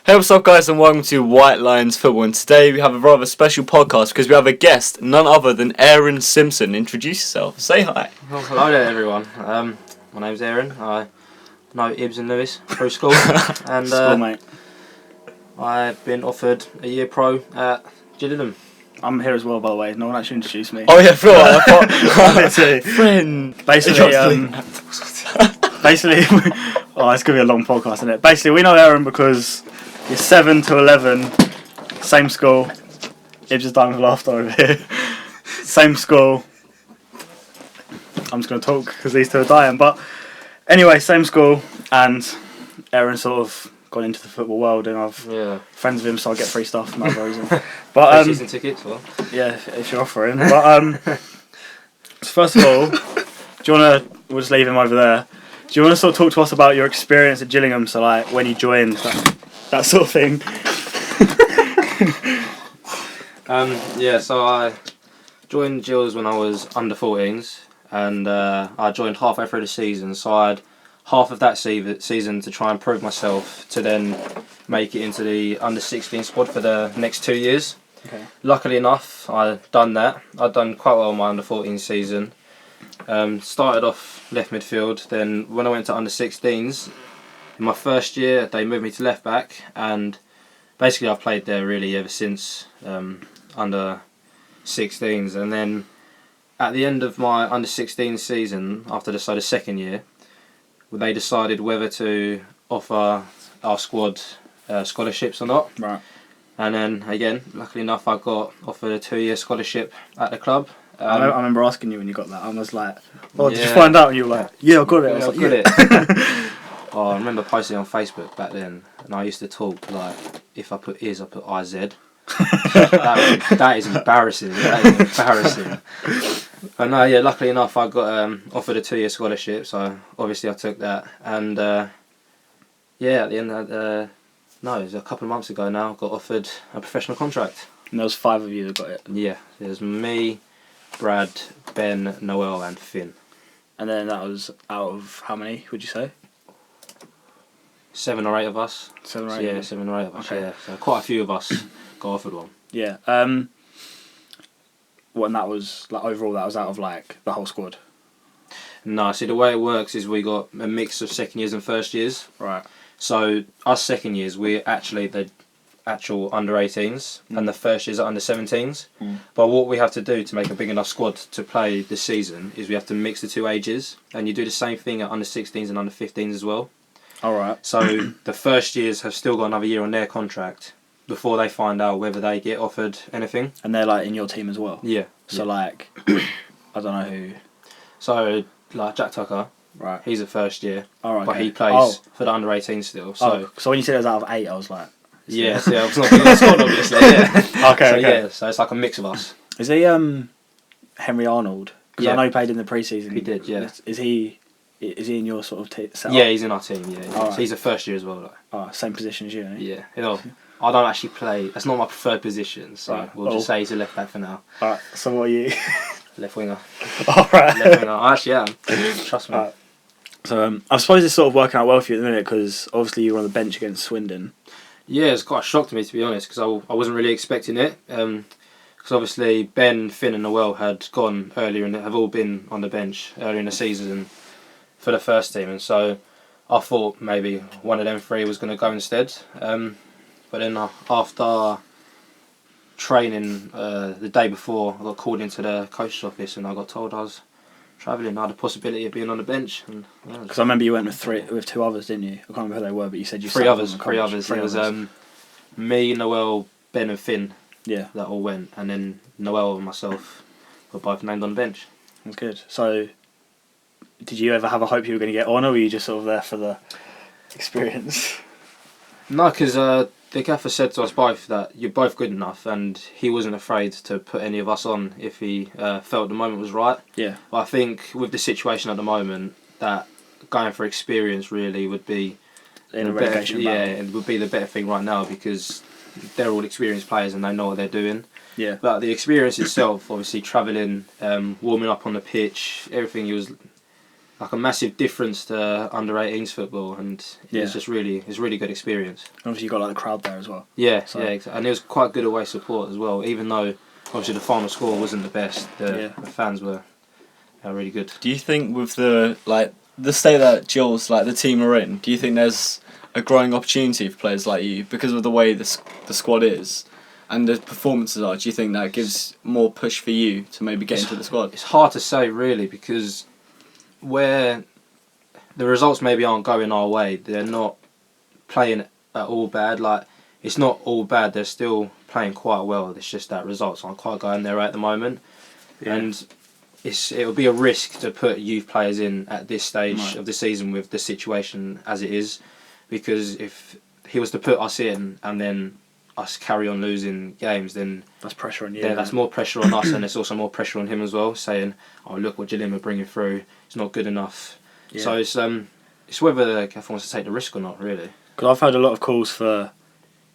Hey, what's up, guys, and welcome to White Lions Football. And today we have a rather special podcast because we have a guest, none other than Aaron Simpson. Introduce yourself. Say hi. Well, hello there, everyone. My name's Aaron. I know Ibs and Lewis through school, and Schoolmate. I've been offered a year pro at Gillingham. I'm here as well, by the way. No one actually introduced me. Oh, yeah, Phil. I thought. Friend. Basically, oh, it's going to be a long podcast, isn't it? Basically, we know Aaron because you're 7 to 11, same school. Ibs is dying with laughter over here. Same school. I'm just going to talk because these two are dying. But anyway, same school, and Aaron sort of gone into the football world, and I've friends with him, so I get free stuff for that reason. But season tickets, well. Yeah, if you're offering. But so first of all, do you want to? We'll just leave him over there. Do you want to sort of talk to us about your experience at Gillingham? So like when you joined, that sort of thing. So I joined Gills when I was under 14s, and I joined halfway through the season. So I had half of that season to try and prove myself to then make it into the under 16 squad for the next 2 years. Okay. Luckily enough, I'd done that. I'd done quite well in my under 14 season. Started off left midfield, then when I went to under 16s, in my first year they moved me to left back, and basically I've played there really ever since under 16s. And then at the end of my under 16 season, after the second year, they decided whether to offer our squad scholarships or not. Right. And then again, luckily enough, I got offered a 2-year scholarship at the club. I remember asking you when you got that. I was like, "Oh, did you find out?" And you were like, "Yeah, I got it." I got it. Oh, I remember posting on Facebook back then, and I used to talk like, if I put is, I put IZ. that is embarrassing. That is embarrassing. But no, luckily enough, I got offered a 2-year scholarship, so obviously I took that. And at the end, it was a couple of months ago now, I got offered a professional contract. And there was 5 of you that got it. Yeah, there's me, Brad, Ben, Noel, and Finn. And then that was out of how many, would you say? 7 or 8 of us. 7 or 8? Yeah, 7 or 8 of us, okay. yeah. So quite a few of us got offered one. Yeah. Well, and that was, like, overall, that was out of, like, the whole squad? No, see, the way it works is we got a mix of second years and first years. Right. So, us second years, we're actually the actual under 18s, and the first years are under 17s. But what we have to do to make a big enough squad to play this season is we have to mix the 2 ages, and you do the same thing at under 16s and under 15s as well. Alright. So the first years have still got another year on their contract before they find out whether they get offered anything. And they're like in your team as well? Yeah. So like, I don't know who. So like Jack Tucker, right? He's a first year, Alright. but he plays for the under 18 still. So so when you said it was out of 8, I was like, yeah, so I was not in the squad obviously. Yeah. Okay. Yeah, so it's like a mix of us. Is he Henry Arnold? Because I know he played in the pre-season. He did, yeah. Is he in your sort of setup? Yeah, he's in our team. Yeah, Right. So he's a first year as well. Same position as you. Eh? Yeah, I don't actually play. That's not my preferred position, so we'll just say he's a left back for now. Alright. So what are you? Left winger. Alright. Left winger. I actually am. Trust me. So I suppose it's sort of working out well for you at the minute because obviously you were on the bench against Swindon. Yeah, it's quite a shock to me, to be honest, because I wasn't really expecting it. Because obviously Ben, Finn and Noel had gone earlier and have all been on the bench earlier in the season for the first team, and so I thought maybe one of them 3 was going to go instead. But then after training the day before, I got called into the coach's office and I got told I was travelling. I had a possibility of being on the bench. Because I remember you went with 2 others, didn't you? I can't remember who they were, but you said you 3 others. It was me, Noel, Ben and Finn. Yeah. That all went, and then Noel and myself were both named on the bench. That's good. So, did you ever have a hope you were going to get on, or were you just sort of there for the experience? No, because the gaffer said to us both that you're both good enough, and he wasn't afraid to put any of us on if he felt the moment was right. Yeah. But I think with the situation at the moment, that going for experience really would be in a relegation battle. Yeah, it would be the better thing right now because they're all experienced players and they know what they're doing. Yeah. But the experience itself, obviously travelling, warming up on the pitch, everything like a massive difference to under 18s football, and it's really good experience. Obviously, you got like the crowd there as well. Yeah, so. Yeah, exactly. And it was quite good away support as well. Even though obviously the final score wasn't the best, the fans were really good. Do you think with the state that Gills the team are in, do you think there's a growing opportunity for players like you because of the way the squad is and the performances are? Do you think that gives more push for you to maybe get into the squad? It's hard to say really, because where the results maybe aren't going our way, they're not playing at all bad. It's not all bad, they're still playing quite well. It's just that results aren't quite going there at the moment. Yeah. And it'll be a risk to put youth players in at this stage of the season with the situation as it is, because if he was to put us in and then us carry on losing games, then that's pressure on you. Yeah, that's more pressure on us, and it's also more pressure on him as well, saying, "Oh, look what Gillingham are bringing through. It's not good enough." Yeah. So it's whether Gaff wants to take the risk or not, really. Because I've heard a lot of calls for,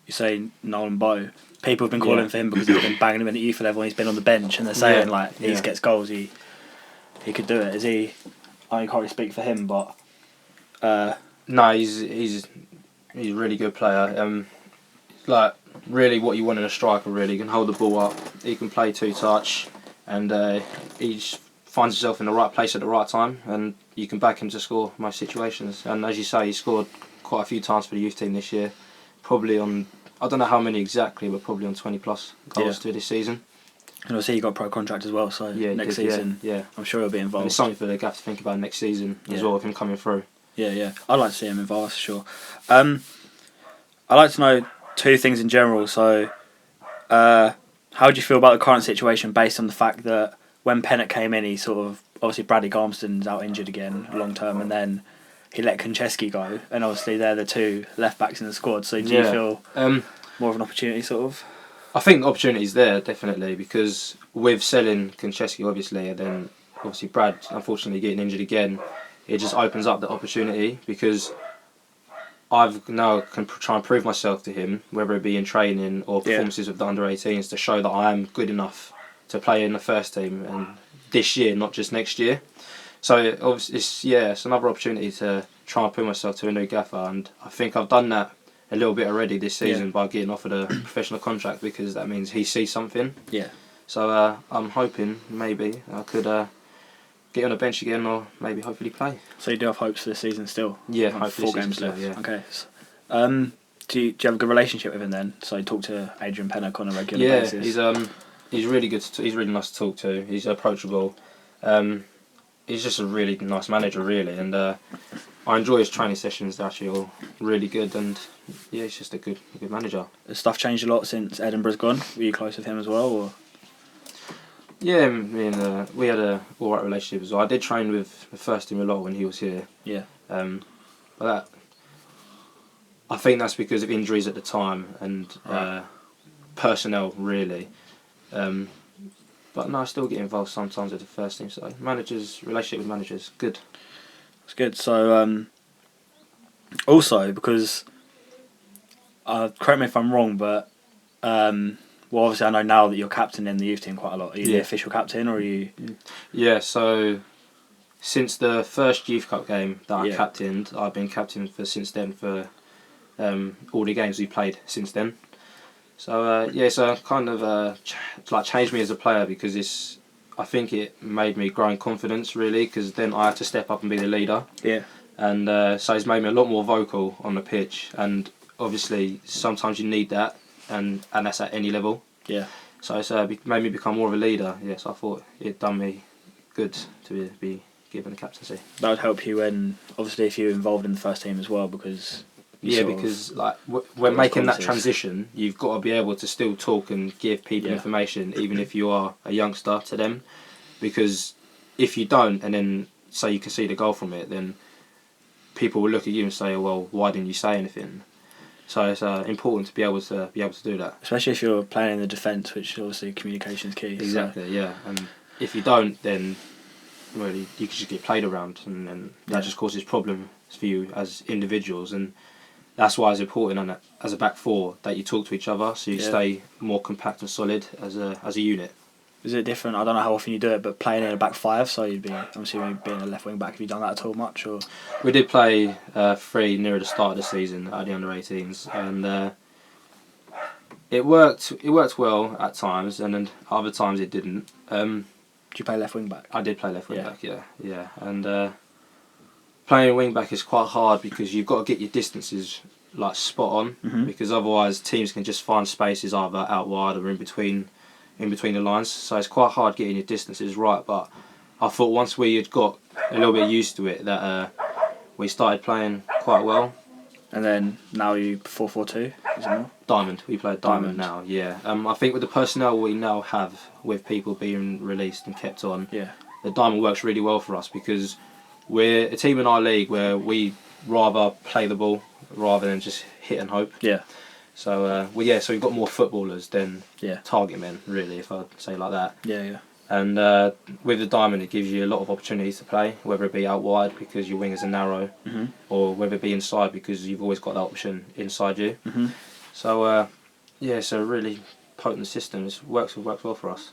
you say, Nolan Bow. People have been calling for him because he's been banging him in at youth level and he's been on the bench, and they're saying he gets goals, he could do it. Is he? I can't really speak for him, but no, he's a really good player. Really what you want in a striker, really. He can hold the ball up, he can play two-touch, and he just finds himself in the right place at the right time, and you can back him to score most situations. And as you say, he scored quite a few times for the youth team this year, probably on, I don't know how many exactly, but probably on 20 plus goals to this season. And obviously he got a pro contract as well, so next season I'm sure he'll be involved. And it's something for the Gaff to think about next season as well, with him coming through. Yeah. I'd like to see him involved for sure. I'd like to know two things in general. So, how do you feel about the current situation based on the fact that when Pennant came in, he sort of, obviously Bradley Garmston's out injured again long term, and then he let Konchesky go, and obviously they're the two left backs in the squad. So do you feel more of an opportunity, sort of? I think opportunity's there, definitely, because with selling Konchesky, obviously, and then obviously Brad unfortunately getting injured again, it just opens up the opportunity, because I've now can try and prove myself to him, whether it be in training or performances with the under-18s, to show that I am good enough to play in the first team, and this year, not just next year. So obviously, it's another opportunity to try and prove myself to a new gaffer, and I think I've done that a little bit already this season by getting offered a professional contract, because that means he sees something. Yeah. So I'm hoping maybe I could get on a bench again, or maybe hopefully play. So you do have hopes for this season still? Yeah, hopefully 4 games left. Yeah. Okay. Do you have a good relationship with him then? So you talk to Adrian Pennock on a regular basis? Yeah, he's really good. He's really nice to talk to. He's approachable. He's just a really nice manager, really, and I enjoy his training sessions. They're actually all really good, and he's just a good manager. Has stuff changed a lot since Edinburgh's gone? Were you close with him as well, or? Yeah, me and we had a alright relationship as well. I did train with the first team a lot when he was here. Yeah. But I think that's because of injuries at the time and personnel, really. But no, I still get involved sometimes with the first team. So relationship with managers, good. That's good. So also, because correct me if I'm wrong, but well, obviously I know now that you're captain in the youth team quite a lot. Are you the official captain, or are you? Yeah, so since the first Youth Cup game that I captained, I've been captain since then for all the games we played since then. So so kind of changed me as a player, because I think it made me grow in confidence, really, because then I had to step up and be the leader. Yeah. And so it's made me a lot more vocal on the pitch, and obviously sometimes you need that, and that's at any level. Yeah. So it's made me become more of a leader. Yes, I thought it done me good to be given the captaincy. That would help you when, obviously, if you're involved in the first team as well, because. Because when making that transition, you've got to be able to still talk and give people information, even if you are a youngster, to them. Because if you don't, and then say you concede a goal from it, then people will look at you and say, "Well, why didn't you say anything?" So it's important to be able to do that. Especially if you're playing in the defence, which obviously communication is key. Exactly, so. Yeah. And if you don't, then really you could just get played around, and that just causes problems for you as individuals. And that's why it's important, as a back four, that you talk to each other, so you stay more compact and solid as a unit. Is it different? I don't know how often you do it, but playing in a back five, so you'd be, I'm assuming being a left wing back. Have you done that at all much? Or We did play 3 near the start of the season at the under-18s, and it worked. It worked well at times, and then other times it didn't. do you play left wing back? I did play left wing back, yeah. And playing wing back is quite hard because you've got to get your distances like spot on, because otherwise teams can just find spaces either out wide or in between the lines. So it's quite hard getting your distances right. But I thought once we had got a little bit used to it, that we started playing quite well. And then now you 4-4-2, is it more? Diamond. We play Diamond now, yeah. I think with the personnel we now have, with people being released and kept on, the Diamond works really well for us because we're a team in our league where we rather play the ball rather than just hit and hope. Yeah. So so we've got more footballers than target men, really, if I'd say like that. Yeah. And with the Diamond, it gives you a lot of opportunities to play, whether it be out wide because your wingers are narrow, or whether it be inside because you've always got that option inside you. So it's a really potent system. It works well for us.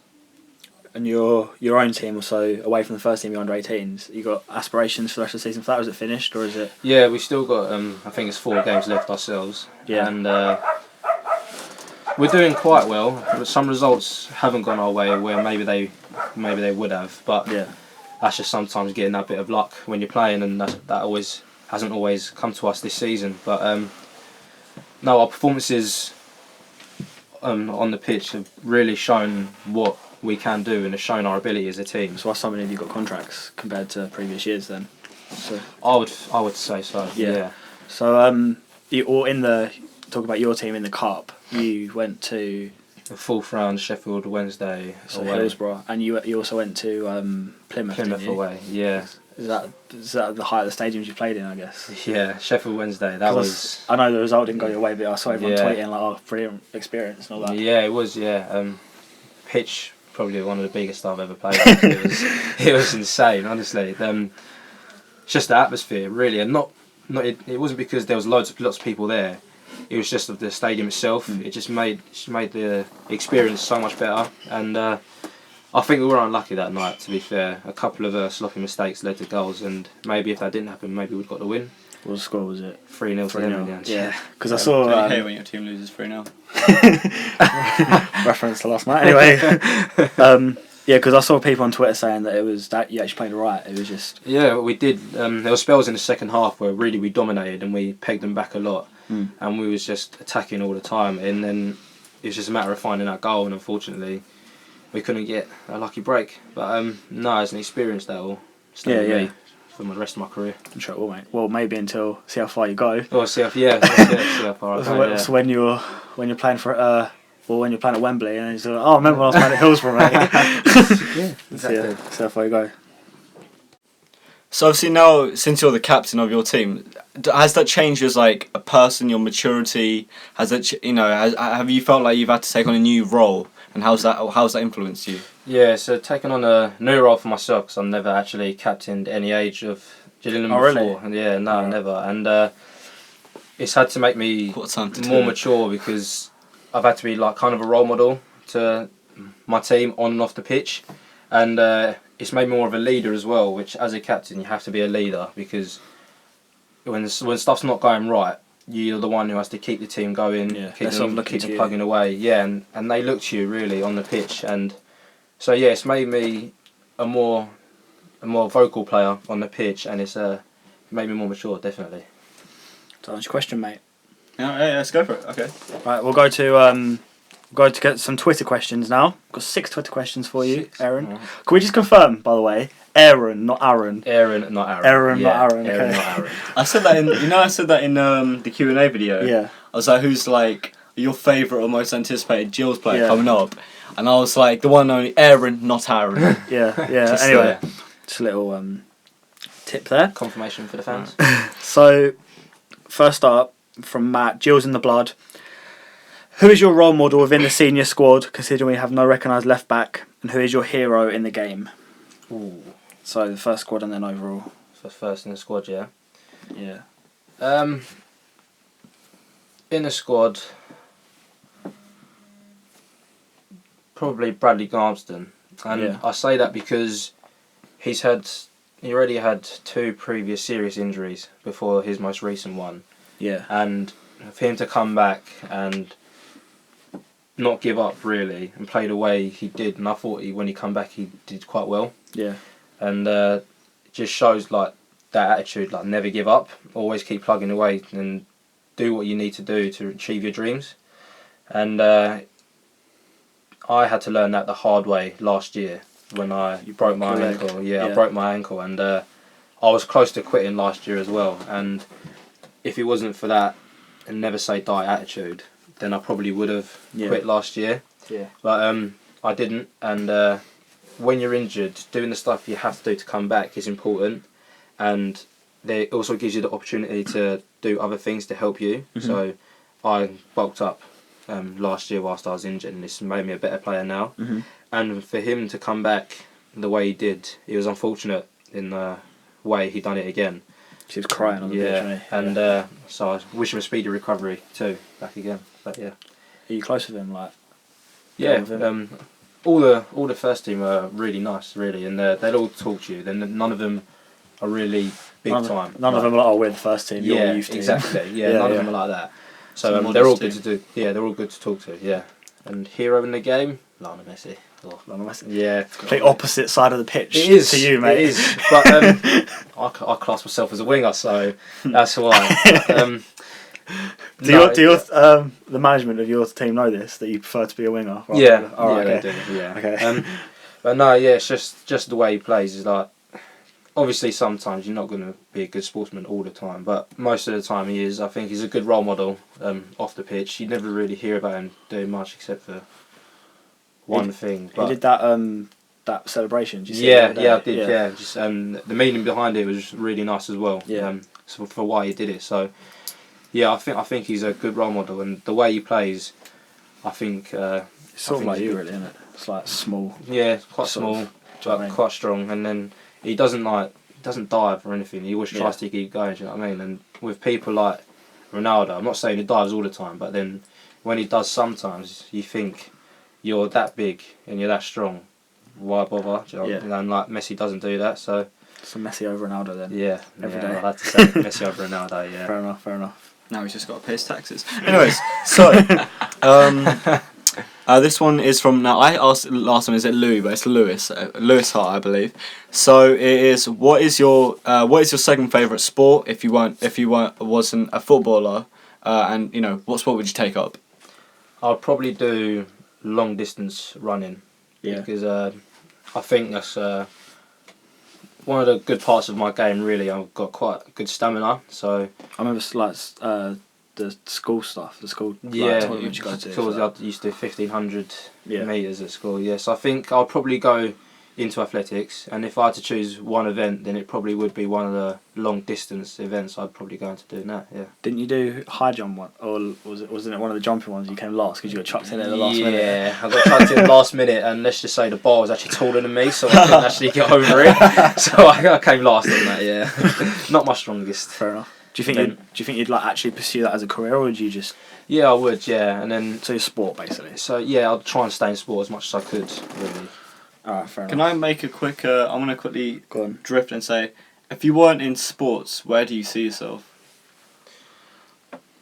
And your own team, also away from the first team, you're under 18s. You got aspirations for the rest of the season for that? Or is it finished, or is it? Yeah, we still got. I think it's 4 games left ourselves. Yeah. And we're doing quite well. Some results haven't gone our way where maybe they would have, but that's just sometimes getting that bit of luck when you're playing, and that always hasn't always come to us this season. But no, our performances on the pitch have really shown what we can do and have shown our ability as a team. So why so many of you got contracts compared to previous years then? So I would say so. Yeah. So you all in the talk about your team in the cup. You went to the 4th round Sheffield Wednesday away. Hillsborough, and you also went to Plymouth. Plymouth away. Yeah. Is that the height of the stadiums you played in? I guess. Yeah, Sheffield Wednesday. That was. I know the result didn't go your way, but I saw everyone tweeting like, "Oh, brilliant experience" and all that. Yeah, it was. Yeah, pitch probably one of the biggest I've ever played. It was insane, honestly. It's just the atmosphere, really, and it wasn't because there was lots of people there. It was just of the stadium itself. It just made the experience so much better. And I think we were unlucky that night, to be fair. A couple of sloppy mistakes led to goals, and maybe if that didn't happen, maybe we'd got the win. What score was it? 3-0 to them in the end. Yeah, because I saw. I hate when your team loses 3-0. Reference to last night, anyway. Because I saw people on Twitter saying that it was that you actually played right. It was just. Yeah, we did. There were spells in the second half where really we dominated and we pegged them back a lot, and we was just attacking all the time. And then it was just a matter of finding that goal, and unfortunately, we couldn't get a lucky break. But no, it's an experience that will stay with me for the rest of my career. I'm sure it will, mate. Well, maybe until see how far you go. Or see how far I go. So when you're playing for when you're playing at Wembley, and you're like, oh, I remember when I was playing at Hillsborough, mate. Yeah, exactly. See how far you go. So obviously now, since you're the captain of your team, has that changed you as like a person, your maturity? Has that have you felt like you've had to take on a new role, and how's that influenced you? Yeah, so taking on a new role for myself, because I've never actually captained any age of Gillingham before. Really? And yeah, no, never. And it's had to make me more mature because I've had to be like kind of a role model to my team on and off the pitch, and it's made me more of a leader as well. Which, as a captain, you have to be a leader because when stuff's not going right, you're the one who has to keep the team going, keep them plugging away. Yeah, and they look to you really on the pitch, and so yeah, it's made me a more vocal player on the pitch, and it's made me more mature, definitely. So that's your question, mate. Yeah, let's go for it. Okay. Right, we'll go to get some Twitter questions now. Got 6 Twitter questions for you, Aaron. Right. Can we just confirm, by the way, Aaron, not Aaron? Aaron, not Aaron. Aaron, not Aaron. Aaron, Okay. not Aaron. I said that in the Q&A video. Yeah. I was like, who's like your favourite or most anticipated Gills player coming up? And I was like, the one and only Aaron, not Aaron. Yeah. Anyway, just a little tip there. Confirmation for the fans. So, first up, from Matt, Gills in the blood. Who is your role model within the senior squad, considering we have no recognised left back, and who is your hero in the game? Ooh. So the first squad and then overall. For first in the squad, yeah. Yeah. In the squad, probably Bradley Garmston. And I say that because he already had 2 previous serious injuries before his most recent one. Yeah. And for him to come back and not give up really and play the way he did, and I thought when he come back he did quite well. Yeah. And it just shows like that attitude, like never give up, always keep plugging away and do what you need to do to achieve your dreams. And I had to learn that the hard way last year when I broke my ankle. I broke my ankle, and I was close to quitting last year as well. And if it wasn't for that and never say die attitude, then I probably would have quit last year. Yeah. But I didn't. And when you're injured, doing the stuff you have to do to come back is important, and it also gives you the opportunity to do other things to help you. So I bulked up last year whilst I was injured, and this made me a better player now. And for him to come back the way he did, it was unfortunate in the way he done it again. She was crying on the pitch, wasn't he? And so I wish him a speedy recovery too, back again. But yeah. Are you close with him, like? Yeah. All the first team are really nice, really, and they'll all talk to you. Then none of them are really big time. None of them are like, oh, we're the first team. Yeah, you're youth team. exactly. Yeah, none of them are like that. So they're all good to do. Yeah, they're all good to talk to. Yeah, and hero in the game, Lionel Messi. Oh, Lionel Messi. Yeah, complete opposite side of the pitch. It is to you, mate. It is, but I class myself as a winger, so that's why. The management of your team know this, that you prefer to be a winger? Right? Yeah, okay. they do. Yeah. Okay. But no, yeah, it's just the way he plays. Is like, obviously sometimes you're not going to be a good sportsman all the time, but most of the time he is. I think he's a good role model off the pitch. You never really hear about him doing much except for one thing. But he did that celebration. Did you see I did. Yeah, just the meaning behind it was really nice as well. Yeah. So for why he did it. So yeah, I think he's a good role model, and the way he plays, I think it's sort of like you, really, isn't it? It's like small. Yeah, quite small, but quite strong, and then he doesn't dive or anything. He always tries to keep going. Do you know what I mean? And with people like Ronaldo, I'm not saying he dives all the time, but then when he does, sometimes you think you're that big and you're that strong. Why bother? Do you know? And like Messi doesn't do that, so. So Messi over Ronaldo then. Yeah, every day. I'd have to say Messi over Ronaldo. Yeah. Fair enough. Now he's just got to pay his taxes. Anyways, so this one is from, now I asked last time, is it Louis, but it's Lewis Hart, I believe. So it is, what is your second favourite sport if you wasn't a footballer, and you know, what sport would you take up? I'd probably do long distance running. Yeah. Because I think that's one of the good parts of my game. Really, I've got quite good stamina. So I remember like the school stuff. The school. Yeah, tournament you go to. I used to do 1500 meters at school. Yeah, so I think I'll probably go into athletics, and if I had to choose one event, then it probably would be one of the long distance events. I'd probably go into doing that. Yeah. Didn't you do high jump one, or wasn't it one of the jumping ones? You came last because you got chucked in at the last minute. Yeah, I got chucked in the last minute, and let's just say the bar was actually taller than me, so I couldn't actually get over it. So I came last on that. Yeah, not my strongest. Fair enough. Do you think you'd like actually pursue that as a career, or would you just? Yeah, I would. Yeah, and then so sport basically. So yeah, I'd try and stay in sport as much as I could. Really. Alright, fair enough. Can I make a quick? I'm gonna quickly drift and say, if you weren't in sports, where do you see yourself?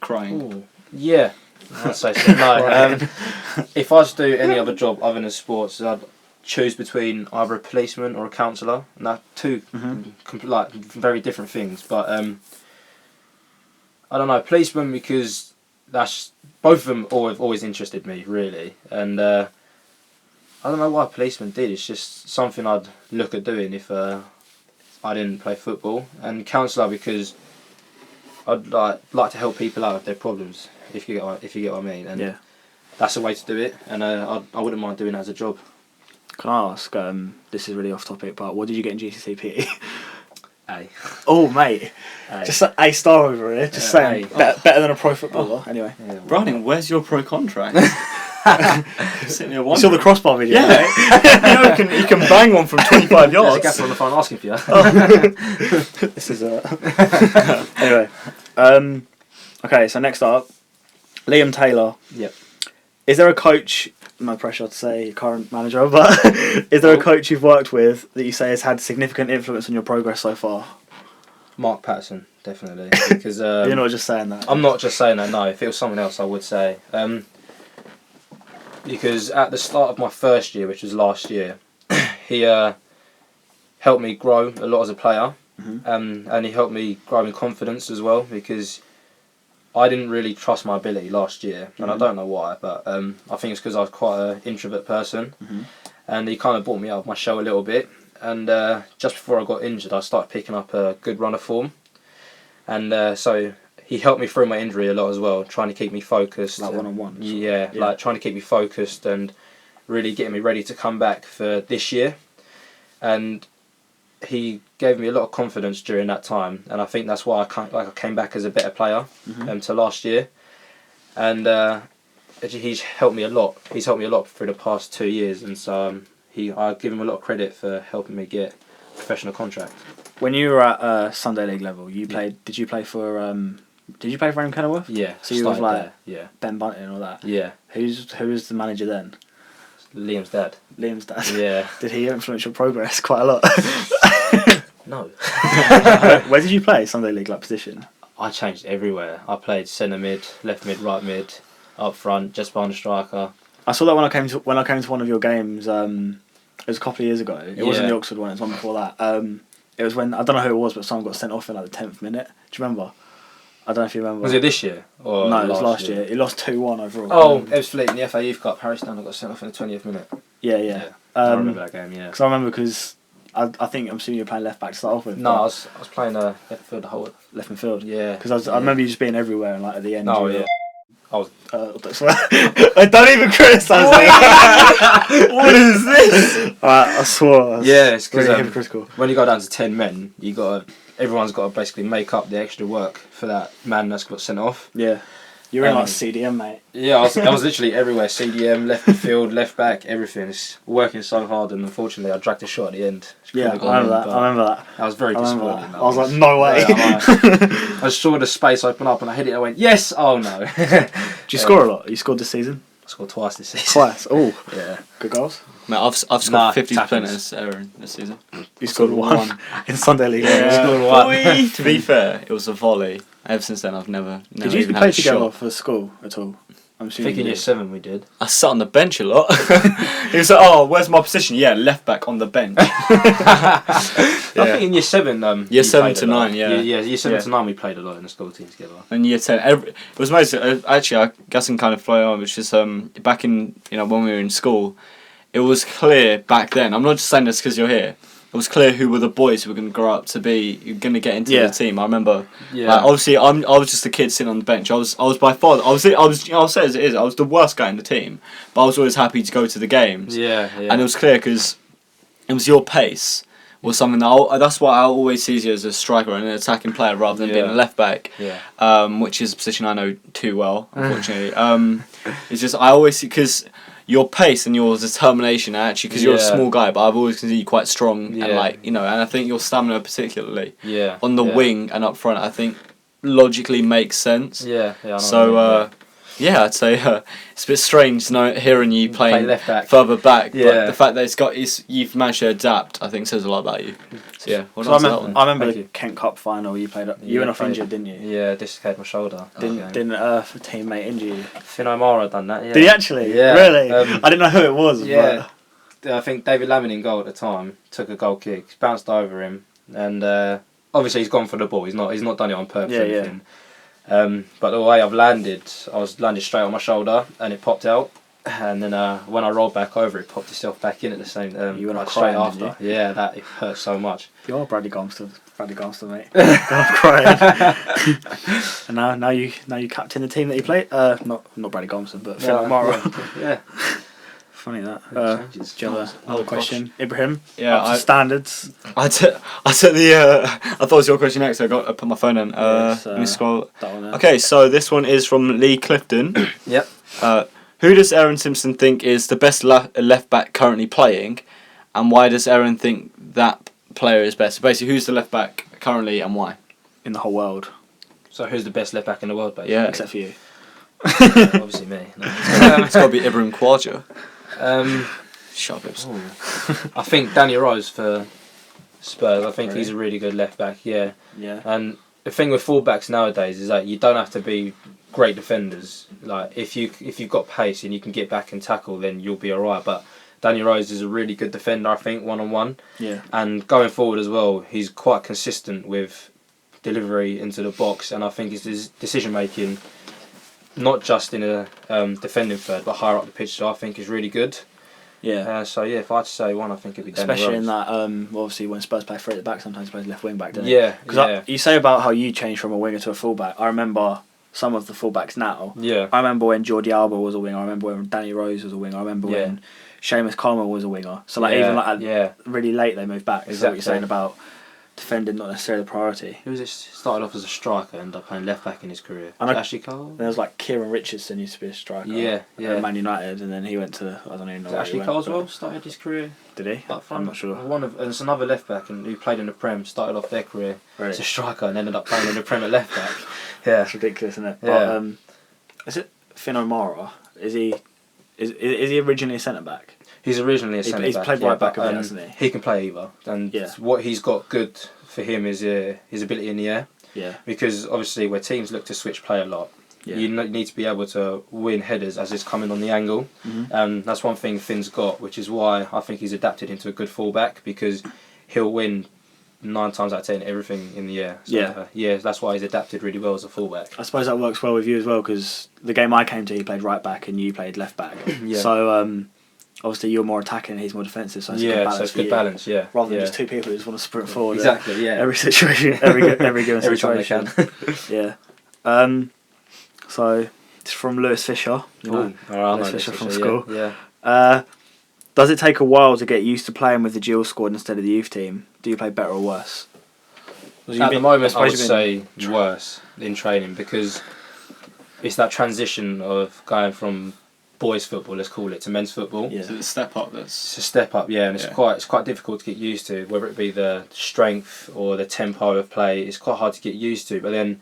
Crying. Ooh. Yeah, I'd say so. No, if I was to do any other job other than sports, I'd choose between either a policeman or a counsellor, and that's two like very different things. But I don't know, policeman, because that's both of them have always interested me really, and I don't know why policeman did. It's just something I'd look at doing if I didn't play football, and counsellor because I'd like to help people out with their problems. If you get what I mean, and that's a way to do it, and I wouldn't mind doing that as a job. Can I ask? This is really off topic, but what did you get in GCSE PE? A. Oh mate, just an A star over here. Just saying, better than a pro footballer. Anyway, Browning, where's your pro contract? Sitting here you saw the crossbar video? Yeah, you know, you can bang one from 25 yards. There's a gaffer on the phone asking for you. This is anyway. Okay, so next up, Liam Taylor. Yep. Is there a coach no pressure to say current manager, but is there a coach you've worked with that you say has had significant influence on your progress so far? Mark Patterson, definitely. Because You're not just saying that. I'm not just saying that. No, if it was someone else, I would say. Because at the start of my first year, which was last year, he helped me grow a lot as a player, and he helped me grow in confidence as well. Because I didn't really trust my ability last year, and I don't know why, but I think it's because I was quite an introvert person, and he kind of brought me out of my shell a little bit. And just before I got injured, I started picking up a good run of form, and so he helped me through my injury a lot as well, trying to keep me focused. Like one-on-one. Yeah, like trying to keep me focused and really getting me ready to come back for this year. And he gave me a lot of confidence during that time, and I think that's why I came back as a better player to last year. And he's helped me a lot. He's helped me a lot through the past 2 years, and so I give him a lot of credit for helping me get a professional contract. When you were at Sunday League level, you played. Did you play for? Did you play for Kenilworth? Yeah. So you was like there, yeah. Ben Bunting and all that. Yeah. Who was the manager then? Liam's dad. Liam's dad. Yeah. Did he influence your progress quite a lot? No. Where did you play Sunday League like position? I changed everywhere. I played centre mid, left mid, right mid, up front, just behind the striker. I saw that when I came to one of your games. It was a couple of years ago. It wasn't the Oxford one. It was one before that. It was when I don't know who it was, but someone got sent off in like the 10th minute. Do you remember? I don't know if you remember. Was it this year? Or no, it was last year. It lost 2-1 overall. Oh, Ebbsfleet in the FA Youth Cup. Harry Stanley got sent off in the 20th minute. Yeah. I remember that game. Yeah. Because I remember I think I'm assuming you're playing left back to start off with. No, I was playing left midfield the whole. Left midfield. Yeah. Because I remember you just being everywhere and like at the end. Oh yeah. I was. I don't even criticise me. What is this? I swore. Yeah, it's really because hypocritical. when you go down to 10 men, everyone's got to basically make up the extra work for that man that's got sent off. Yeah. You're in like CDM, mate. Yeah, I was literally everywhere. CDM, left midfield, left back, everything. It's working so hard, and unfortunately, I dragged a shot at the end. Yeah, I remember that. I was very disappointed. I was like, no way. Yeah, I saw the space open up, and I hit it. I went, yes. Oh no. Did you score a lot? You scored this season? I scored twice this season. Twice. Oh. Yeah. Good goals. Mate, I've scored 50% as Aaron this season. You scored one in Sunday League. Yeah, scored one. To be fair, it was a volley. Ever since then, I've never Did you even play had a together shot. for school at all? I'm I assuming think in year 7 we did. I sat on the bench a lot. He was like, "Oh, where's my position?" Yeah, left back on the bench. I think in year 7, year 7 to 9, yeah. Year 7 to 9 we played a lot in the school team together. And year 10, it was mostly actually I guess I can kind of flow on, which is back in when we were in school, it was clear back then. I'm not just saying this because you're here. It was clear who were the boys who were going to grow up to be going to get into the team. I remember, obviously, I was just a kid sitting on the bench. I was by far, I'll say as it is, I was the worst guy in the team, but I was always happy to go to the games. Yeah. And it was clear because it was your pace was something that's why I always see you as a striker and an attacking player rather than being a left back. Yeah. Which is a position I know too well, unfortunately. It's just I always see because your pace and your determination actually because you're a small guy, but I've always considered you quite strong and and I think your stamina particularly on the wing and up front I think logically makes sense. Yeah. So I'd say it's a bit strange hearing you playing left back. further back, but the fact that you've managed to adapt I think says a lot about you. So yeah, well done to that one. I remember the Kent Cup final you played. You went off injured, didn't you? Yeah, dislocated my shoulder. Didn't a teammate injure you? Finn O'Mara done that. Yeah. Did he actually? Yeah. Really? I didn't know who it was. Yeah. But I think David Lammin in goal at the time took a goal kick, bounced over him, and obviously he's gone for the ball. He's not done it on purpose or anything. But the way I've landed, I was landed straight on my shoulder, and it popped out. And then when I rolled back over, it popped itself back in at the same time. You went up straight crying, after. Yeah, that it hurt so much. You are Bradley Garmston, mate. Going off crying. And now you captain the team that you played. Not Bradley Garmston, but Phil O'Mara. Yeah. Funny that. Changes. Do you have another question, Ibrahim? Yeah, up to standards. I took the. I thought it was your question next. So I put my phone in. Let me scroll. That one there. Okay, so this one is from Lee Clifton. Yep. Who does Aaron Simpson think is the best left back currently playing, and why does Aaron think that player is best? So basically, who's the left back currently and why? In the whole world. So who's the best left back in the world, basically? Yeah. Except for you. Obviously me. No. It's got to be Ibrahim Khwaja. Sharpies. I think Danny Rose for Spurs. I think he's a really good left back. Yeah. Yeah. And the thing with fullbacks nowadays is that you don't have to be great defenders. Like if you've got pace and you can get back and tackle, then you'll be alright. But Danny Rose is a really good defender, I think, 1-on-1. Yeah. And going forward as well, he's quite consistent with delivery into the box, and I think his decision making, not just in a defending third, but higher up the pitch, so I think is really good. Yeah. So yeah, if I had to say one, I think it'd be Danny Especially Rose. in that, obviously when Spurs play three at the back, sometimes he plays left wing back, doesn't Yeah, he? Because you say about how you changed from a winger to a fullback. I remember some of the fullbacks now. Yeah. I remember when Jordi Alba was a winger. I remember when Danny Rose was a winger. I remember when Seamus Coleman was a winger. So even really late they moved back. Exactly. So what you're saying about defending not necessarily the priority. He started off as a striker, ended up playing left back in his career. And Ashley Cole? There was like Kieran Richardson used to be a striker. Yeah. At Man United, and then he went to I don't even know. Ashley Cole as well started his career. Did he? I'm not sure. There's another left back and who played in the Prem, started off their career as a striker and ended up playing in the Prem at left back. Yeah, it's ridiculous, isn't it? Yeah. But is it Finn O'Mara? Is he originally a centre back? He's originally a centre back. He's played right back, hasn't he? He can play either, and what he's got good for him is his ability in the air. Yeah. Because obviously, where teams look to switch play a lot, you need to be able to win headers as it's coming on the angle, and that's one thing Finn's got, which is why I think he's adapted into a good fullback, because he'll win 9 times out of 10 everything in the air. So, that's why he's adapted really well as a fullback. I suppose that works well with you as well, because the game I came to, he played right back and you played left back. Yeah. So obviously you're more attacking and he's more defensive. So it's a good balance. So it's good balance. Yeah. Rather than just two people who just want to sprint forward. Exactly. Yeah. Every situation, every given every time situation. they can. Yeah. So it's from Lewis Fisher. Lewis Fisher from school. Yeah. Does it take a while to get used to playing with the dual squad instead of the youth team? Do you play better or worse? At the moment, I would say worse in training, because it's that transition of going from boys' football, let's call it, to men's football. Yeah. So it's a step up. It's a step up, and it's quite difficult to get used to. Whether it be the strength or the tempo of play, it's quite hard to get used to. But then,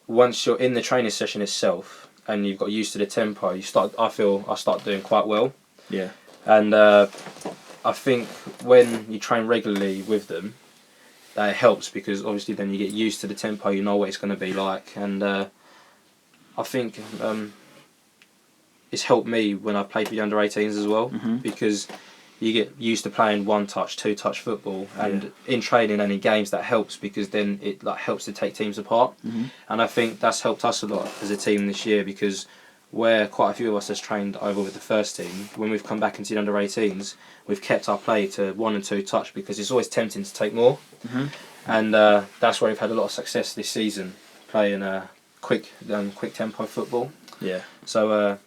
once you're in the training session itself and you've got used to the tempo, I start doing quite well. Yeah. And I think when you train regularly with them, that helps, because obviously then you get used to the tempo, you know what it's going to be like, and I think it's helped me when I played for the under-18s as well, because you get used to playing 1-touch, 2-touch football, and in training and in games that helps, because then it helps to take teams apart, and I think that's helped us a lot as a team this year, because where quite a few of us has trained over with the first team, when we've come back into the under-18s, we've kept our play to 1 and 2 touch, because it's always tempting to take more, and that's where we've had a lot of success this season, playing quick tempo football. Yeah. So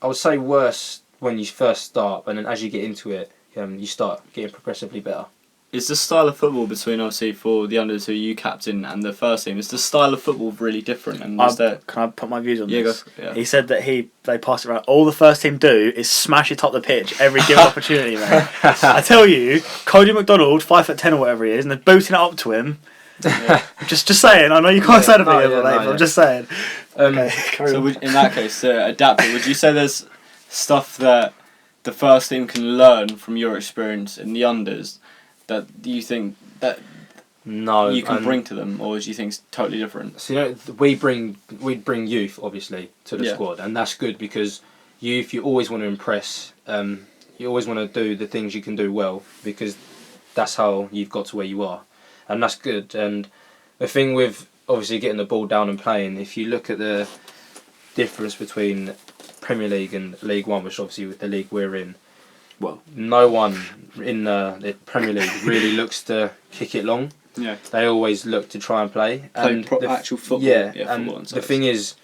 I would say worse when you first start, and then as you get into it, you start getting progressively better. Is the style of football between, obviously, for the under 2 you captain and the first team, is the style of football really different? And can I put my views on this? Yeah. He said that they pass it around. All the first team do is smash it up the pitch every given opportunity, man. I tell you, Cody McDonald, 5'10" or whatever he is, and they're booting it up to him. Yeah. just saying. I know you can't say anything, but I'm just saying. Okay, so in that case, adapting, would you say there's stuff that the first team can learn from your experience in the unders that you think that you can bring to them, or do you think it's totally different? So we bring youth obviously to the squad, and that's good, because youth, you always want to impress. You always want to do the things you can do well, because that's how you've got to where you are, and that's good. And the thing with obviously getting the ball down and playing, if you look at the difference between Premier League and League One, which obviously with the league we're in, well, no one in the Premier League really looks to kick it long. Yeah. They always look to try and play. Actual football. Yeah, football and the thing is,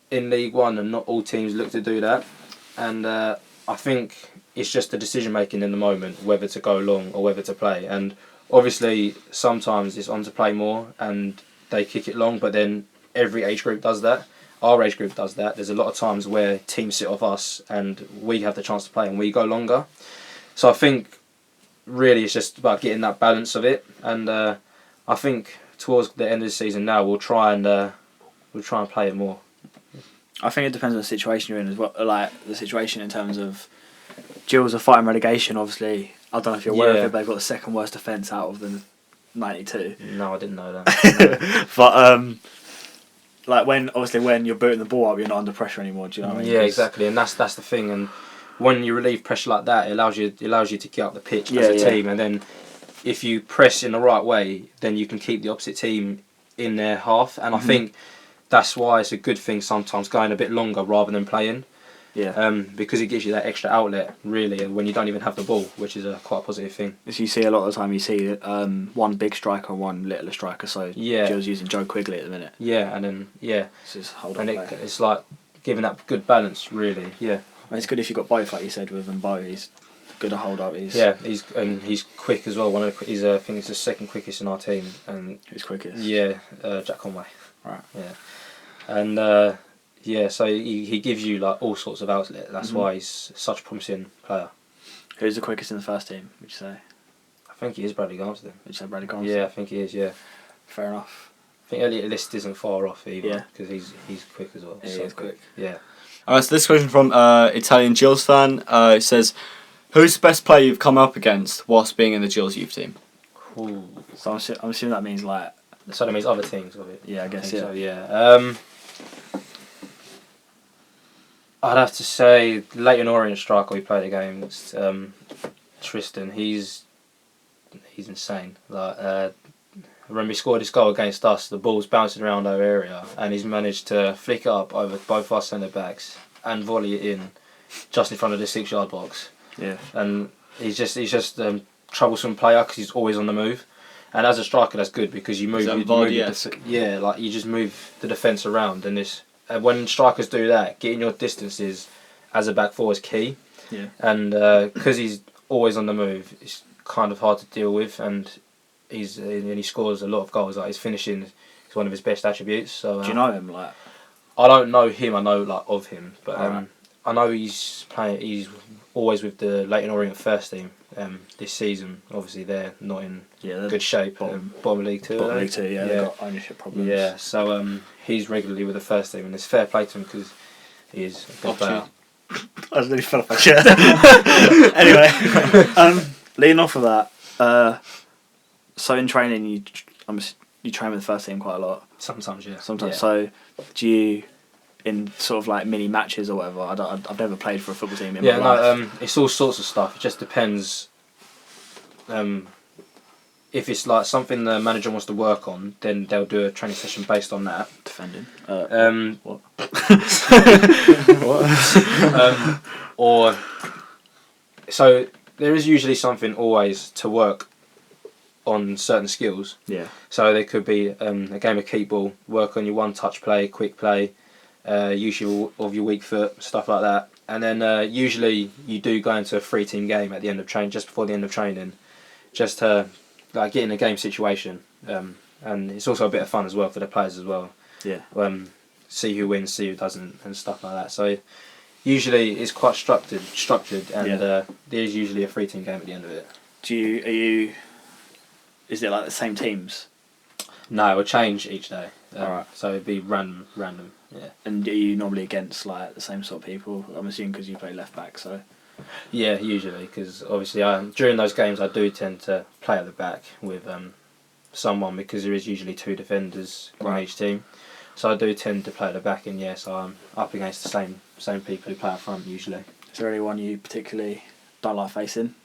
in League One, and not all teams look to do that. And I think it's just the decision making in the moment, whether to go long or whether to play. And obviously, sometimes it's on to play more and they kick it long, but then every age group does that. Our age group does that. There's a lot of times where teams sit off us and we have the chance to play and we go longer. So I think really it's just about getting that balance of it. And I think towards the end of the season now we'll try and play it more. I think it depends on the situation you're in as well. Like the situation in terms of Gills are fighting relegation. Obviously, I don't know if you're aware of it, but they've got the second worst defence out of the 92. No, I didn't know that. But like when you're booting the ball up, you're not under pressure anymore. Do you know what I mean? Yeah, exactly, and that's the thing. And when you relieve pressure like that, it allows you to get up the pitch as a team, and then if you press in the right way, then you can keep the opposite team in their half. And I think that's why it's a good thing sometimes going a bit longer rather than playing. Yeah. Because it gives you that extra outlet, really, when you don't even have the ball, which is a quite positive thing. As you see a lot of the time, you see one big striker and one littler striker. So Gills using Joe Quigley at the minute. Yeah, and then it's just it's like giving that good balance, really. Yeah. And it's good if you've got both, like you said, with Mbo. He's good to hold up. He's quick as well. I think he's the second quickest in our team. And who's quickest? Yeah, Jack Conway. Right. Yeah, and so he gives you like all sorts of outlet. That's why he's such a promising player. Who's the quickest in the first team? Would you say? I think he is Bradley Garnston. Would you say Bradley Garnston? Yeah, I think he is. Yeah. Fair enough. I think Elliot List isn't far off either. Yeah. Because he's quick as well. Yeah, so he's quick. Yeah. Alright, so this question from Italian Gills fan. It says, who's the best player you've come up against whilst being in the Gills youth team? Ooh. So I'm assuming that means like. So that means other teams of it. Yeah, I guess So, yeah. I'd have to say Leighton Orient striker we played against, Tristan. He's insane. Like I remember he scored his goal against us. The ball's bouncing around our area, and he's managed to flick it up over both our centre backs and volley it in, just in front of the 6-yard box. Yeah. And he's just troublesome player because he's always on the move. And as a striker, that's good because you move. You just move the defence around, and when strikers do that, getting your distances as a back four is key. Yeah. And because he's always on the move, it's kind of hard to deal with, and he scores a lot of goals. Like his finishing is one of his best attributes. So do you know him? Like, I don't know him. I know like of him, but right. I know he's playing. He's always with the Leighton Orient first team. This season, obviously they're not in good shape. Bottom of League Two. Bottom League Two, yeah. They've got ownership problems. Yeah, so he's regularly with the first team, and it's fair play to him because he is a good player. I just nearly fell off my chair. Anyway, leading off of that, so in training you train with the first team quite a lot. Sometimes, yeah. Sometimes. Yeah. So do you, in sort of like mini matches or whatever? I've never played for a football team in my life. It's all sorts of stuff. It just depends. If it's like something the manager wants to work on, then they'll do a training session based on that. Defending. What? What? So there is usually something always to work on certain skills. Yeah. So there could be a game of keep ball, work on your one-touch play, quick play, use of your weak foot, stuff like that. And then usually you do go into a 3-team game at the end of training, just before the end of training, just to like get in a game situation. And it's also a bit of fun as well for the players as well. Yeah. See who wins, see who doesn't, and stuff like that. So usually it's quite structured, and there's usually a 3-team game at the end of it. Is it like the same teams? No, it'll change each day. Alright. So it'd be random. Yeah. And are you normally against like the same sort of people? I'm assuming because you play left back, so. Yeah, usually, because obviously during those games I do tend to play at the back with someone, because there is usually 2 defenders on each team. So I do tend to play at the back, and so I'm up against the same people who play up front usually. Is there anyone you particularly don't like facing?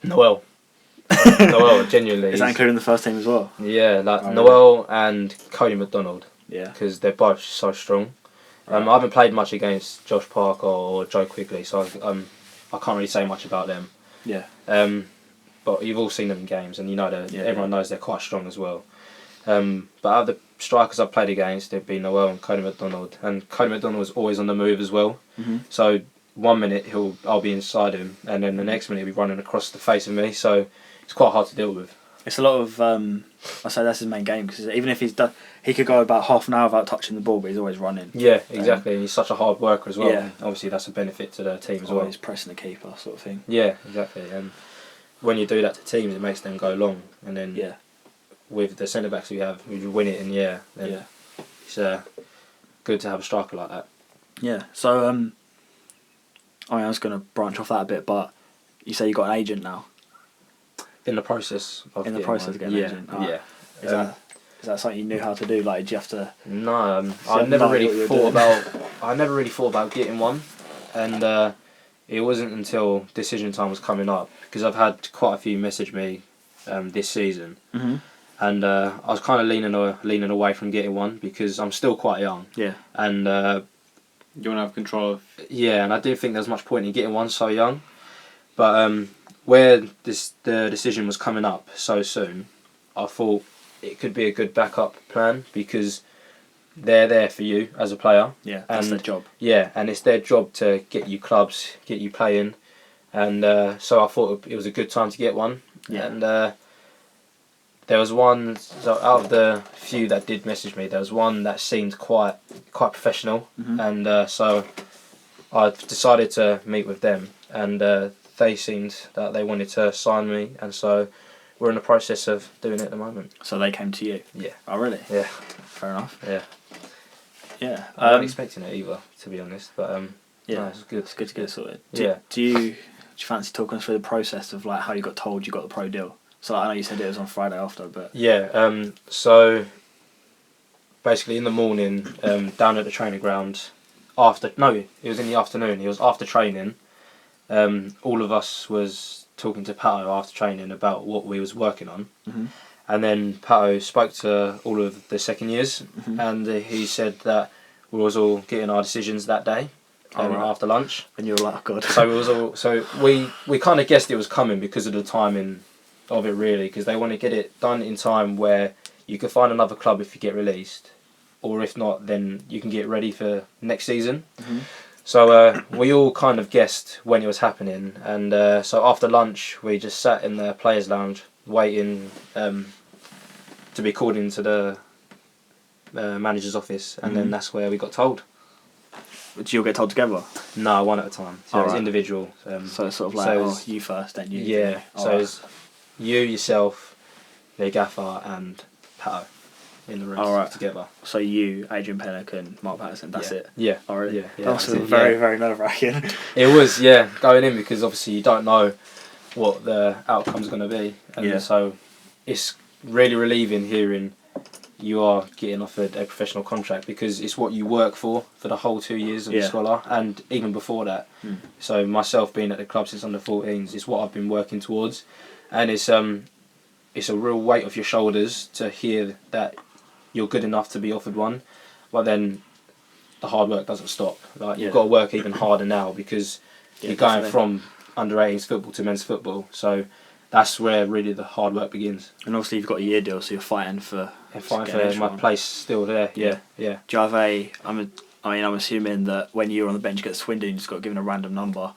Noel, genuinely. Is that including the first team as well? Yeah, like Noel and Cody McDonald. Yeah. Because they're both so strong. I haven't played much against Josh Parker or Joe Quigley, so I can't really say much about them. Yeah. But you've all seen them in games, and you know everyone knows they're quite strong as well. But out of the strikers I've played against, they've been Noel and Cody McDonald. And Cody McDonald was always on the move as well. Mm-hmm. So 1 minute I'll be inside him, and then the next minute he'll be running across the face of me. So it's quite hard to deal with. It's a lot of. I say that's his main game, because even if he could go about half an hour without touching the ball, but he's always running. Yeah, exactly. And he's such a hard worker as well. Yeah. Obviously, that's a benefit to the team as well. Always pressing the keeper, sort of thing. Yeah, exactly. And when you do that to teams, it makes them go long. And then with the centre backs we have, we win it in the air. Then it's good to have a striker like that. Yeah. So I was going to branch off that a bit, but you say you got an agent now. In the process of Of getting an agent. Oh. Yeah. Is that something you knew how to do? Like, did you have to? No, So I never not really what you're thought doing. about. I never really thought about getting one, and it wasn't until decision time was coming up, because I've had quite a few message me this season, Mm-hmm. and I was kind of leaning away from getting one because I'm still quite young, Yeah. and You want to have control of. yeah, and I didn't think there was much point in getting one so young, but where the decision was coming up so soon, I thought it could be a good backup plan because they're there for you as a player. Yeah. That's their job. Yeah, and it's their job to get you clubs, get you playing, and so I thought it was a good time to get one. Yeah. And there was one, so out of the few that did message me, there was one that seemed quite professional, Mhm. and so I decided to meet with them, and they seemed that they wanted to sign me, and so we're in the process of doing it at the moment. So they came to you. Yeah. Oh, really? Yeah. Fair enough. Yeah. Yeah. I wasn't expecting it either, to be honest, but Yeah. no, it's good. It's good to get it sorted. Yeah. Do you fancy talking us through the process of like how you got told you got the pro deal? So like, I know you said it was on Friday after, but Yeah, so basically in the morning, down at the training ground, it was in the afternoon, it was after training, all of us was talking to Pato after training about what we was working on, Mhm. and then Pato spoke to all of the second years, Mhm. and he said that we was all getting our decisions that day, Right. after lunch. and you were like, oh god. So it was all. So we kind of guessed it was coming because of the timing of it, really, because they want to get it done in time where you can find another club if you get released, or if not, then you can get ready for next season. Mhm. So we all kind of guessed when it was happening, and so after lunch we just sat in the players' lounge waiting to be called into the manager's office, and then Mhm. that's where we got told. Did you all get told together? No, one at a time. So it was Alright. individual. So it's sort of like, so oh, it's- you first, then you. Yeah, then you. so Alright. it's you, yourself, the gaffer, and Pato in the room Alright. together. So you, Adrian Pennock, and Mark Patterson. That's yeah. it. Yeah. Already. Yeah, yeah, That must that's have it, been very, yeah. very nerve wracking. It was, yeah, going in because obviously you don't know what the outcome's going to be, and Yeah. so it's really relieving hearing you are getting offered a professional contract because it's what you work for the whole 2 years of the Yeah. scholar, and even before that. Mm. So myself being at the club since under 14s is what I've been working towards, and it's a real weight off your shoulders to hear that you're good enough to be offered one, but then the hard work doesn't stop. Like Yeah. you've got to work even harder now because Yeah, you're going definitely. from under 18s football to men's football. So that's where really the hard work begins. And obviously you've got a year deal, so you're fighting for. And fighting getting an for extra my one. place still there. Yeah, yeah. Do you have I'm assuming that when you're on the bench, you get Swindon, you just got given a random number.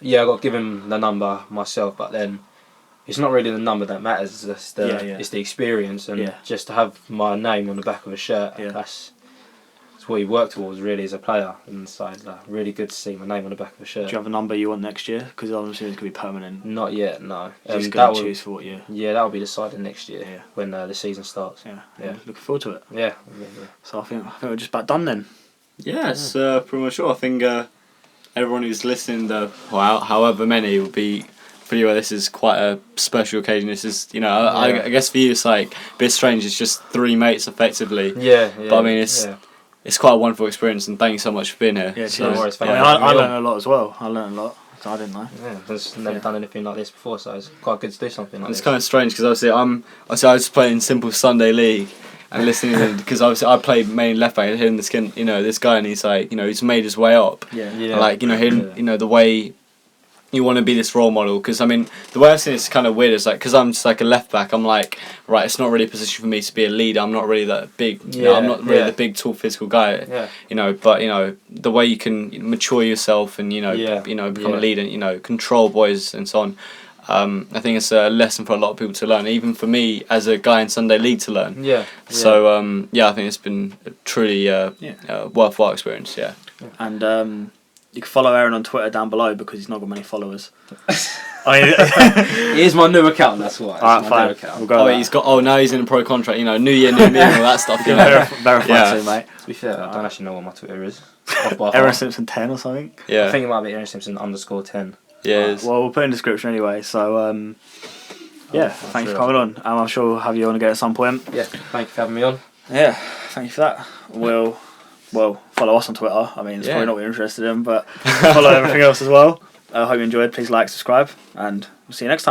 Yeah, I got given the number myself, but then it's not really the number that matters. It's it's the experience, and Yeah. just to have my name on the back of a shirt. Yeah. That's what you work towards really as a player, and so it's really good to see my name on the back of a shirt. Do you have a number you want next year? Because I'm assuming it's going to be permanent. Not yet, no. You're just that going will, to choose for what year. yeah, that will be decided next year Yeah. when the season starts. Yeah. Yeah. Looking forward to it. Yeah. So I think we're just about done then. Yeah, it's pretty much all. I think everyone who's listening, however many, will be for you. This is quite a special occasion. This is, I guess for you it's like a bit strange. It's just three mates effectively. Yeah, But I mean, it's quite a wonderful experience, and thank you so much for being here. Yeah, No worries, thank you. I learned a lot as well. I learned a lot. So I didn't know. Yeah, I've never done anything like this before, so it's quite good to do something like And it's this. kind of strange because obviously I was playing simple Sunday league and listening because obviously I play main left back. Hearing this guy, and he's like, he's made his way up. Yeah. And like hearing the way you want to be this role model, because I mean the way I've seen it's kind of weird. It's like because I'm just like a left back, I'm like, right, it's not really a position for me to be a leader. I'm not really that big. I'm not really the big, tall, physical guy. Yeah. But the way you can mature yourself and become a leader, control boys and so on. I think it's a lesson for a lot of people to learn, even for me as a guy in Sunday League to learn. Yeah. So I think it's been a truly worthwhile experience. Yeah. And you can follow Aaron on Twitter down below because he's not got many followers. Here's my new account. That's why. Alright, It's my fine. new account. We'll go Oh, with he's got. Oh, now he's in a pro contract. You know, new year, new me, and all that stuff. You know. Verified Yeah. too, mate. To be fair, I don't actually know what my Twitter is. Off by Aaron heart. Simpson 10 or something. I Yeah. think it might be Aaron Simpson _10. Yeah. it is. Well, we'll put it in the description anyway. So, yeah, thanks for coming on. I'm sure we'll have you on again at some point. Yeah, thank you for having me on. Yeah, thank you for that. Well, follow us on Twitter. I mean, it's Yeah. probably not what you're interested in, but follow everything else as well. I hope you enjoyed. Please like, subscribe, and we'll see you next time.